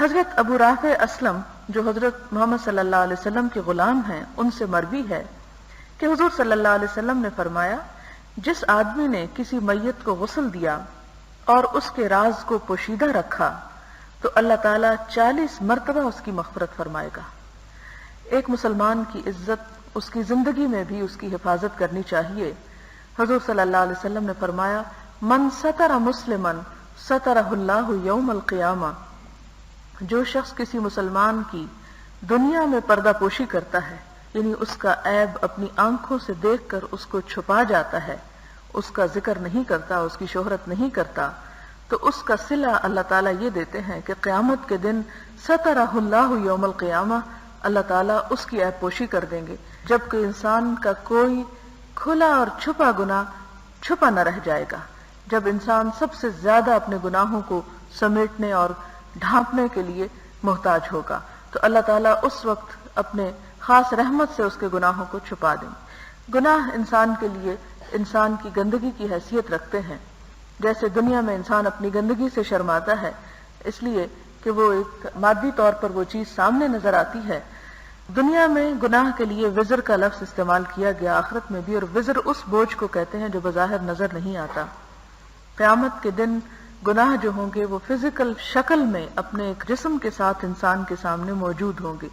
حضرت ابو رافع اسلم جو حضرت محمد صلی اللہ علیہ وسلم کے غلام ہیں، ان سے مروی ہے کہ حضور صلی اللہ علیہ وسلم نے فرمایا، جس آدمی نے کسی میت کو غسل دیا اور اس کے راز کو پوشیدہ رکھا تو اللہ تعالیٰ 40 مرتبہ اس کی مغفرت فرمائے گا۔ ایک مسلمان کی عزت اس کی زندگی میں بھی اس کی حفاظت کرنی چاہیے۔ حضور صلی اللہ علیہ وسلم نے فرمایا، من ستر مسلما سترہ اللہ یوم القیامہ، جو شخص کسی مسلمان کی دنیا میں پردہ پوشی کرتا ہے، یعنی اس کا عیب اپنی آنکھوں سے دیکھ کر اس کو چھپا جاتا ہے، اس کا ذکر نہیں کرتا، اس کی شہرت نہیں کرتا، تو اس کا صلہ اللہ تعالیٰ یہ دیتے ہیں کہ قیامت کے دن سترہ اللہ یوم القیامہ، اللہ تعالیٰ اس کی عیب پوشی کر دیں گے، جبکہ انسان کا کوئی کھلا اور چھپا گناہ چھپا نہ رہ جائے گا۔ جب انسان سب سے زیادہ اپنے گناہوں کو سمیٹنے اور ڈھانپنے کے لیے محتاج ہوگا تو اللہ تعالیٰ اس وقت اپنے خاص رحمت سے اس کے گناہوں کو چھپا دیں گے۔ گناہ انسان کے لیے انسان کی گندگی کی حیثیت رکھتے ہیں، جیسے دنیا میں انسان اپنی گندگی سے شرماتا ہے اس لیے کہ وہ ایک مادی طور پر وہ چیز سامنے نظر آتی ہے۔ دنیا میں گناہ کے لیے وزر کا لفظ استعمال کیا گیا، آخرت میں بھی، اور وزر اس بوجھ کو کہتے ہیں جو بظاہر نظر نہیں آتا۔ قیامت کے دن گناہ جو ہوں گے وہ فزیکل شکل میں اپنے ایک جسم کے ساتھ انسان کے سامنے موجود ہوں گے،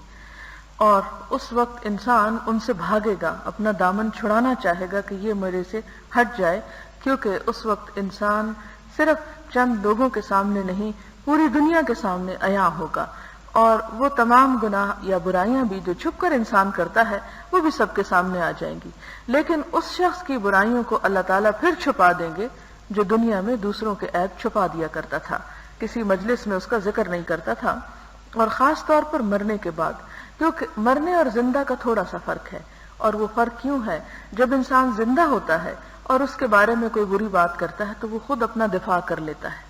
اور اس وقت انسان ان سے بھاگے گا، اپنا دامن چھڑانا چاہے گا کہ یہ میرے سے ہٹ جائے، کیونکہ اس وقت انسان صرف چند لوگوں کے سامنے نہیں، پوری دنیا کے سامنے عیاں ہوگا، اور وہ تمام گناہ یا برائیاں بھی جو چھپ کر انسان کرتا ہے وہ بھی سب کے سامنے آ جائیں گی۔ لیکن اس شخص کی برائیوں کو اللہ تعالیٰ پھر چھپا دیں گے جو دنیا میں دوسروں کے عیب چھپا دیا کرتا تھا، کسی مجلس میں اس کا ذکر نہیں کرتا تھا، اور خاص طور پر مرنے کے بعد، کیونکہ مرنے اور زندہ کا تھوڑا سا فرق ہے۔ اور وہ فرق کیوں ہے؟ جب انسان زندہ ہوتا ہے اور اس کے بارے میں کوئی بری بات کرتا ہے تو وہ خود اپنا دفاع کر لیتا ہے،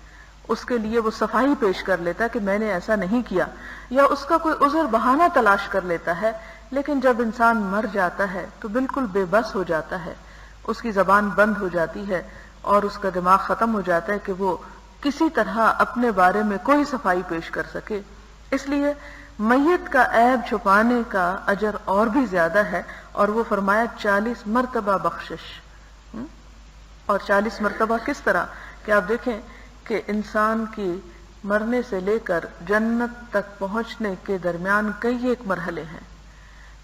اس کے لیے وہ صفائی پیش کر لیتا ہے کہ میں نے ایسا نہیں کیا، یا اس کا کوئی عذر بہانہ تلاش کر لیتا ہے۔ لیکن جب انسان مر جاتا ہے تو بالکل بے بس ہو جاتا ہے، اس کی زبان بند ہو جاتی ہے اور اس کا دماغ ختم ہو جاتا ہے کہ وہ کسی طرح اپنے بارے میں کوئی صفائی پیش کر سکے۔ اس لیے میت کا عیب چھپانے کا اجر اور بھی زیادہ ہے، اور وہ فرمایا 40 مرتبہ بخشش۔ اور 40 مرتبہ کس طرح کہ آپ دیکھیں کہ انسان کی مرنے سے لے کر جنت تک پہنچنے کے درمیان کئی ایک مرحلے ہیں۔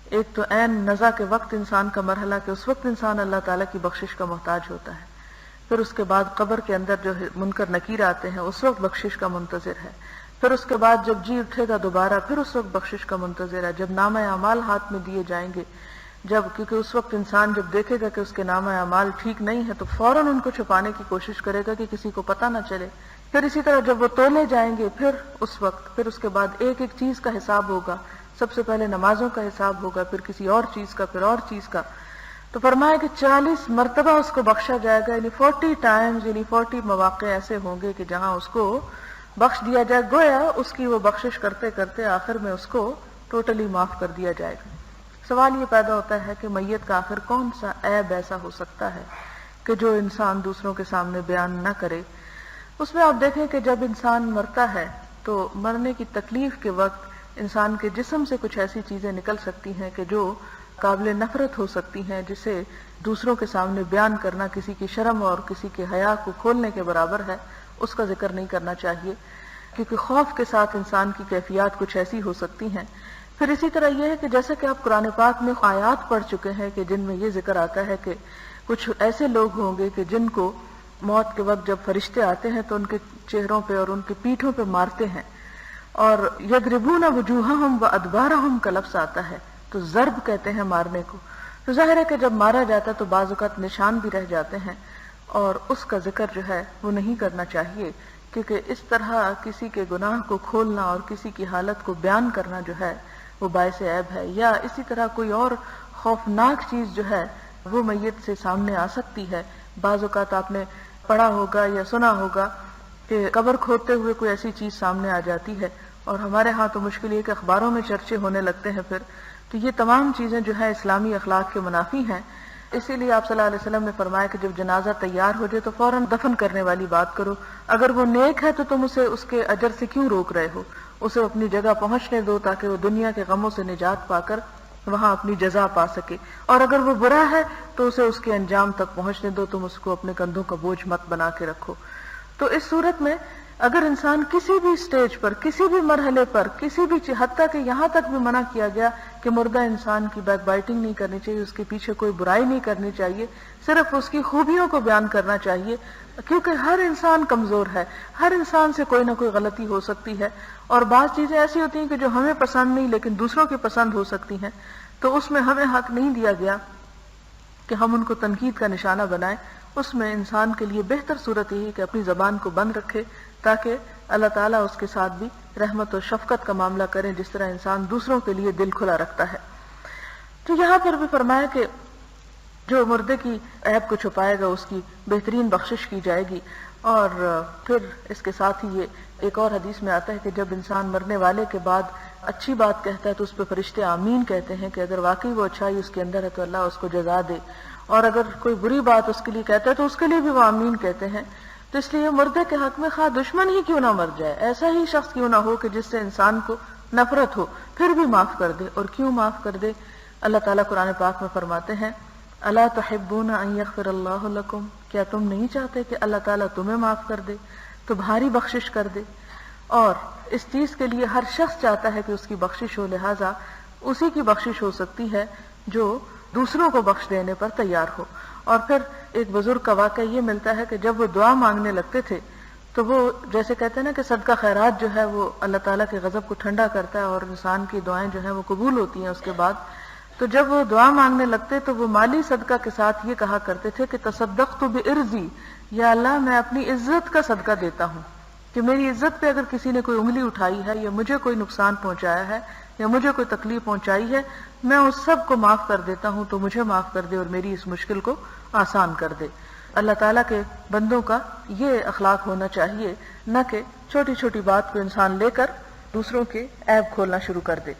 ایک تو عین نزا کے وقت انسان کا مرحلہ کہ اس وقت انسان اللہ تعالیٰ کی بخشش کا محتاج ہوتا ہے، پھر اس کے بعد قبر کے اندر جو منکر نکیر آتے ہیں اس وقت بخشش کا منتظر ہے، پھر اس کے بعد جب جی اٹھے گا دوبارہ پھر اس وقت بخشش کا منتظر ہے، جب نامہ اعمال ہاتھ میں دیے جائیں گے، کیونکہ اس وقت انسان جب دیکھے گا کہ اس کے نامہ اعمال ٹھیک نہیں ہے تو فوراً ان کو چھپانے کی کوشش کرے گا کہ کسی کو پتہ نہ چلے۔ پھر اسی طرح جب وہ تولے جائیں گے پھر اس وقت، پھر اس کے بعد ایک ایک چیز کا حساب ہوگا، سب سے پہلے نمازوں کا حساب ہوگا، پھر کسی اور چیز کا، پھر اور چیز کا۔ تو فرمایا کہ 40 مرتبہ اس کو بخشا جائے گا، یعنی 40 ٹائمز، یعنی 40 مواقع ایسے ہوں گے کہ جہاں اس کو بخش دیا جائے، گویا اس کی وہ بخشش کرتے کرتے آخر میں اس کو ٹوٹلی معاف کر دیا جائے گا۔ سوال یہ پیدا ہوتا ہے کہ میت کا آخر کون سا عیب ایسا ہو سکتا ہے کہ جو انسان دوسروں کے سامنے بیان نہ کرے؟ اس میں آپ دیکھیں کہ جب انسان مرتا ہے تو مرنے کی تکلیف کے وقت انسان کے جسم سے کچھ ایسی چیزیں نکل سکتی ہیں کہ جو قابل نفرت ہو سکتی ہیں، جسے دوسروں کے سامنے بیان کرنا کسی کی شرم اور کسی کے حیا کو کھولنے کے برابر ہے، اس کا ذکر نہیں کرنا چاہیے، کیونکہ خوف کے ساتھ انسان کی کیفیات کچھ ایسی ہو سکتی ہیں۔ پھر اسی طرح یہ ہے کہ جیسا کہ آپ قرآن پاک میں آیات پڑھ چکے ہیں کہ جن میں یہ ذکر آتا ہے کہ کچھ ایسے لوگ ہوں گے کہ جن کو موت کے وقت جب فرشتے آتے ہیں تو ان کے چہروں پہ اور ان کی پیٹھوں پہ مارتے ہیں، اور یضربون وجوہہم وادبارہم کا لفظ آتا ہے، تو ضرب کہتے ہیں مارنے کو۔ تو ظاہر ہے کہ جب مارا جاتا ہے تو بعض اوقات نشان بھی رہ جاتے ہیں، اور اس کا ذکر جو ہے وہ نہیں کرنا چاہیے، کیونکہ اس طرح کسی کے گناہ کو کھولنا اور کسی کی حالت کو بیان کرنا جو ہے وہ باعث عیب ہے۔ یا اسی طرح کوئی اور خوفناک چیز جو ہے وہ میت سے سامنے آ سکتی ہے۔ بعض اوقات آپ نے پڑھا ہوگا یا سنا ہوگا کہ قبر کھودتے ہوئے کوئی ایسی چیز سامنے آ جاتی ہے، اور ہمارے ہاں تو مشکل یہ کہ اخباروں میں چرچے ہونے لگتے ہیں پھر، تو یہ تمام چیزیں جو ہے اسلامی اخلاق کے منافی ہیں۔ اسی لیے آپ صلی اللہ علیہ وسلم نے فرمایا کہ جب جنازہ تیار ہو جائے تو فوراً دفن کرنے والی بات کرو، اگر وہ نیک ہے تو تم اسے اس کے اجر سے کیوں روک رہے ہو، اسے اپنی جگہ پہنچنے دو تاکہ وہ دنیا کے غموں سے نجات پا کر وہاں اپنی جزا پا سکے، اور اگر وہ برا ہے تو اسے اس کے انجام تک پہنچنے دو، تم اس کو اپنے کندھوں کا بوجھ مت بنا کے رکھو۔ تو اس صورت میں اگر انسان کسی بھی سٹیج پر، کسی بھی مرحلے پر، کسی بھی حتیٰ کہ یہاں تک بھی منع کیا گیا کہ مردہ انسان کی بیک بائٹنگ نہیں کرنی چاہیے، اس کے پیچھے کوئی برائی نہیں کرنی چاہیے، صرف اس کی خوبیوں کو بیان کرنا چاہیے، کیونکہ ہر انسان کمزور ہے، ہر انسان سے کوئی نہ کوئی غلطی ہو سکتی ہے، اور بعض چیزیں ایسی ہوتی ہیں کہ جو ہمیں پسند نہیں لیکن دوسروں کی پسند ہو سکتی ہیں، تو اس میں ہمیں حق نہیں دیا گیا کہ ہم ان کو تنقید کا نشانہ بنائیں۔ اس میں انسان کے لیے بہتر صورت یہی کہ اپنی زبان کو بند رکھے تاکہ اللہ تعالیٰ اس کے ساتھ بھی رحمت و شفقت کا معاملہ کریں جس طرح انسان دوسروں کے لیے دل کھلا رکھتا ہے۔ تو یہاں پر بھی فرمایا کہ جو مردے کی عیب کو چھپائے گا اس کی بہترین بخشش کی جائے گی، اور پھر اس کے ساتھ ہی یہ ایک اور حدیث میں آتا ہے کہ جب انسان مرنے والے کے بعد اچھی بات کہتا ہے تو اس پہ فرشتے آمین کہتے ہیں کہ اگر واقعی وہ اچھائی اس کے اندر ہے تو اللہ اس کو جزا دے، اور اگر کوئی بری بات اس کے لیے کہتا ہے تو اس کے لیے بھی وہ آمین کہتے ہیں۔ تو اس لیے مردے کے حق میں خواہ دشمن ہی کیوں نہ مر جائے، ایسا ہی شخص کیوں نہ ہو کہ جس سے انسان کو نفرت ہو، پھر بھی معاف کر دے۔ اور کیوں معاف کر دے؟ اللہ تعالیٰ قرآن پاک میں فرماتے ہیں الا تحبون ان یغفر اللہ لکم، کیا تم نہیں چاہتے کہ اللہ تعالیٰ تمہیں معاف کر دے، تمہاری بخشش کر دے؟ اور اس چیز کے لیے ہر شخص چاہتا ہے کہ اس کی بخشش ہو، لہٰذا اسی کی بخشش ہو سکتی ہے جو دوسروں کو بخش دینے پر تیار ہو۔ اور پھر ایک بزرگ کا واقعہ یہ ملتا ہے کہ جب وہ دعا مانگنے لگتے تھے تو وہ جیسے کہتے ہیں نا کہ صدقہ خیرات جو ہے وہ اللہ تعالیٰ کے غضب کو ٹھنڈا کرتا ہے اور انسان کی دعائیں جو ہیں وہ قبول ہوتی ہیں اس کے بعد، تو جب وہ دعا مانگنے لگتے تو وہ مالی صدقہ کے ساتھ یہ کہا کرتے تھے کہ تصدقت بعرضی، یا اللہ میں اپنی عزت کا صدقہ دیتا ہوں، کہ میری عزت پہ اگر کسی نے کوئی انگلی اٹھائی ہے یا مجھے کوئی نقصان پہنچایا ہے یا مجھے کوئی تکلیف پہنچائی ہے، میں اس سب کو معاف کر دیتا ہوں، تو مجھے معاف کر دے اور میری اس مشکل کو آسان کر دے۔ اللہ تعالیٰ کے بندوں کا یہ اخلاق ہونا چاہیے، نہ کہ چھوٹی چھوٹی بات کو انسان لے کر دوسروں کے عیب کھولنا شروع کر دے۔